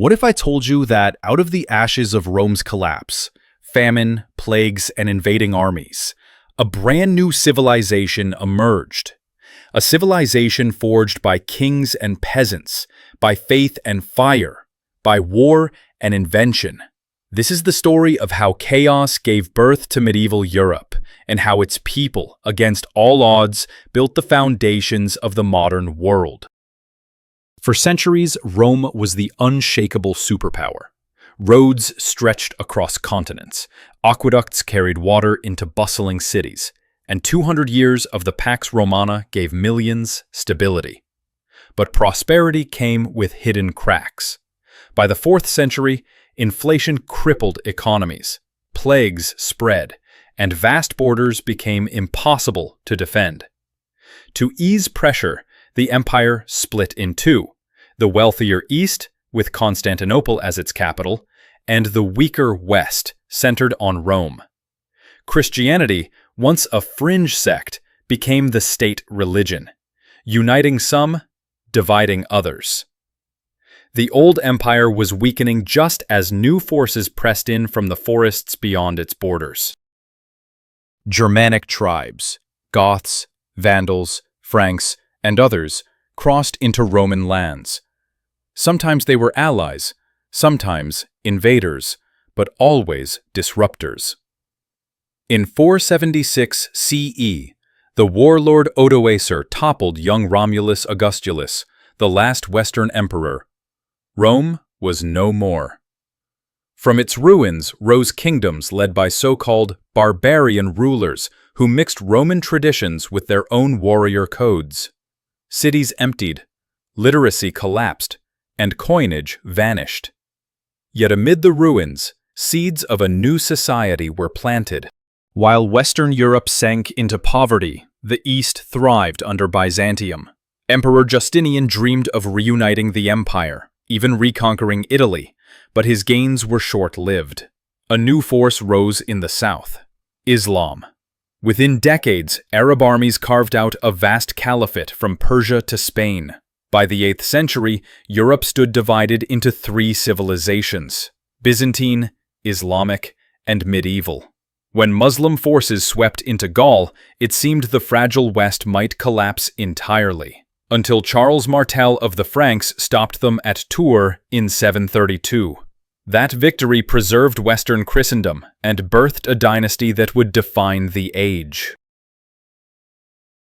What if I told you that out of the ashes of Rome's collapse, famine, plagues, and invading armies, a brand new civilization emerged? A civilization forged by kings and peasants, by faith and fire, by war and invention. This is the story of how chaos gave birth to medieval Europe, and how its people, against all odds, built the foundations of the modern world. For centuries, Rome was the unshakable superpower. Roads stretched across continents, aqueducts carried water into bustling cities, and 200 years of the Pax Romana gave millions stability. But prosperity came with hidden cracks. By the 4th century, inflation crippled economies, plagues spread, and vast borders became impossible to defend. To ease pressure, the empire split in two: the wealthier East, with Constantinople as its capital, and the weaker West, centered on Rome. Christianity, once a fringe sect, became the state religion, uniting some, dividing others. The old empire was weakening just as new forces pressed in from the forests beyond its borders. Germanic tribes, Goths, Vandals, Franks, and others, crossed into Roman lands. Sometimes they were allies, sometimes invaders, but always disruptors. In 476 CE, the warlord Odoacer toppled young Romulus Augustulus, the last Western emperor. Rome was no more. From its ruins rose kingdoms led by so-called barbarian rulers who mixed Roman traditions with their own warrior codes. Cities emptied, literacy collapsed, and coinage vanished. Yet amid the ruins, seeds of a new society were planted. While Western Europe sank into poverty, the East thrived under Byzantium. Emperor Justinian dreamed of reuniting the empire, even reconquering Italy, but his gains were short-lived. A new force rose in the south: Islam. Within decades, Arab armies carved out a vast caliphate from Persia to Spain. By the 8th century, Europe stood divided into three civilizations: Byzantine, Islamic, and medieval. When Muslim forces swept into Gaul, it seemed the fragile West might collapse entirely, until Charles Martel of the Franks stopped them at Tours in 732. That victory preserved Western Christendom and birthed a dynasty that would define the age.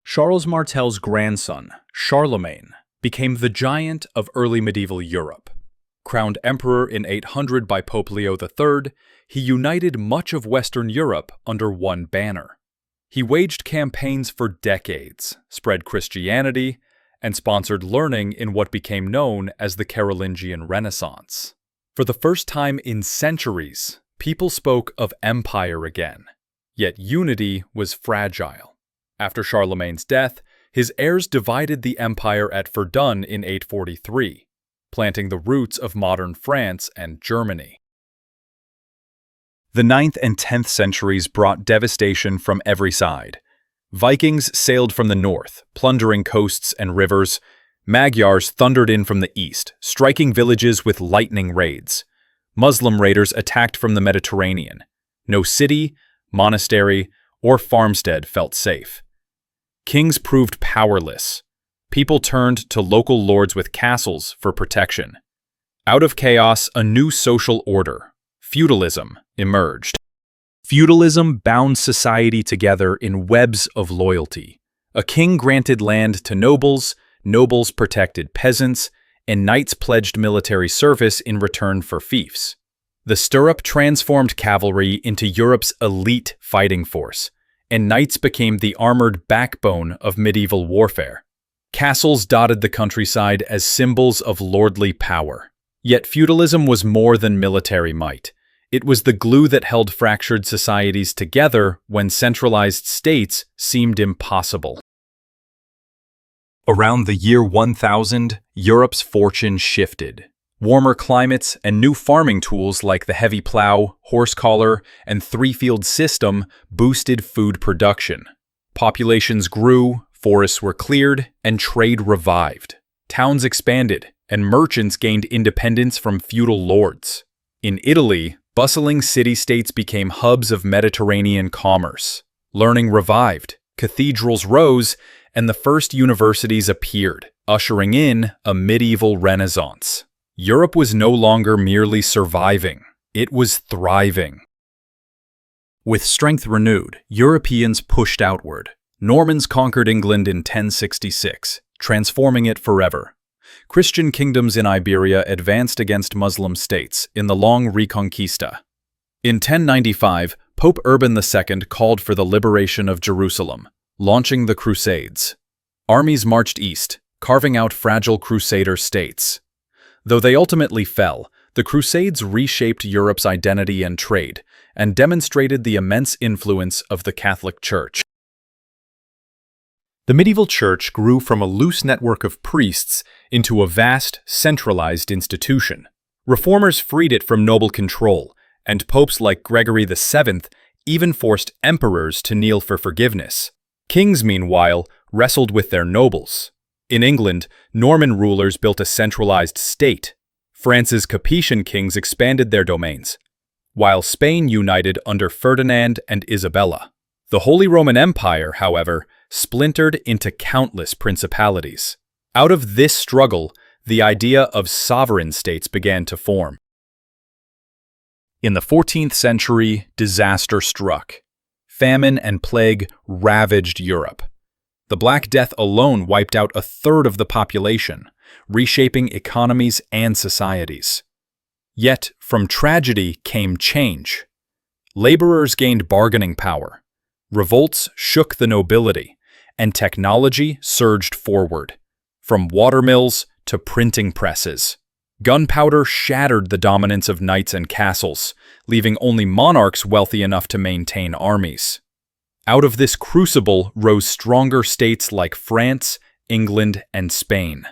Charles Martel's grandson, Charlemagne, became the giant of early medieval Europe. Crowned emperor in 800 by Pope Leo III, he united much of Western Europe under one banner. He waged campaigns for decades, spread Christianity, and sponsored learning in what became known as the Carolingian Renaissance. For the first time in centuries, people spoke of empire again, yet unity was fragile. After Charlemagne's death, his heirs divided the empire at Verdun in 843, planting the roots of modern France and Germany. The 9th and 10th centuries brought devastation from every side. Vikings sailed from the north, plundering coasts and rivers. Magyars thundered in from the east, striking villages with lightning raids. Muslim raiders attacked from the Mediterranean. No city, monastery, or farmstead felt safe. Kings proved powerless. People turned to local lords with castles for protection. Out of chaos, a new social order, feudalism, emerged. Feudalism bound society together in webs of loyalty. A king granted land to nobles, nobles protected peasants, and knights pledged military service in return for fiefs. The stirrup transformed cavalry into Europe's elite fighting force, and knights became the armored backbone of medieval warfare. Castles dotted the countryside as symbols of lordly power. Yet feudalism was more than military might. It was the glue that held fractured societies together when centralized states seemed impossible. Around the year 1000, Europe's fortune shifted. Warmer climates and new farming tools like the heavy plow, horse collar, and three-field system boosted food production. Populations grew, forests were cleared, and trade revived. Towns expanded, and merchants gained independence from feudal lords. In Italy, bustling city-states became hubs of Mediterranean commerce. Learning revived, cathedrals rose, and the first universities appeared, ushering in a medieval renaissance. Europe was no longer merely surviving, it was thriving. With strength renewed, Europeans pushed outward. Normans conquered England in 1066, transforming it forever. Christian kingdoms in Iberia advanced against Muslim states in the long Reconquista. In 1095, Pope Urban II called for the liberation of Jerusalem, launching the Crusades. Armies marched east, carving out fragile crusader states. Though they ultimately fell, the Crusades reshaped Europe's identity and trade, and demonstrated the immense influence of the Catholic Church. The medieval church grew from a loose network of priests into a vast, centralized institution. Reformers freed it from noble control, and popes like Gregory VII even forced emperors to kneel for forgiveness. Kings, meanwhile, wrestled with their nobles. In England, Norman rulers built a centralized state. France's Capetian kings expanded their domains, while Spain united under Ferdinand and Isabella. The Holy Roman Empire, however, splintered into countless principalities. Out of this struggle, the idea of sovereign states began to form. In the 14th century, disaster struck. Famine and plague ravaged Europe. The Black Death alone wiped out a third of the population, reshaping economies and societies. Yet, from tragedy came change. Laborers gained bargaining power. Revolts shook the nobility, and technology surged forward. From watermills to printing presses. Gunpowder shattered the dominance of knights and castles, leaving only monarchs wealthy enough to maintain armies. Out of this crucible rose stronger states like France, England, and Spain.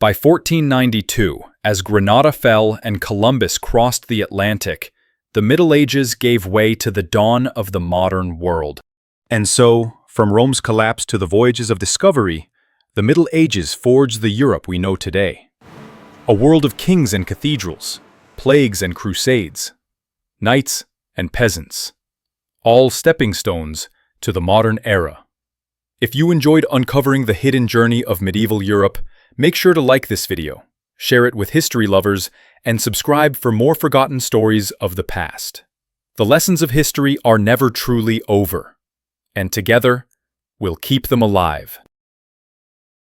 By 1492, as Granada fell and Columbus crossed the Atlantic, the Middle Ages gave way to the dawn of the modern world. And so, from Rome's collapse to the voyages of discovery, the Middle Ages forged the Europe we know today. A world of kings and cathedrals, plagues and crusades, knights and peasants, all stepping stones to the modern era. If you enjoyed uncovering the hidden journey of medieval Europe, make sure to like this video, share it with history lovers, and subscribe for more forgotten stories of the past. The lessons of history are never truly over, and together, we'll keep them alive.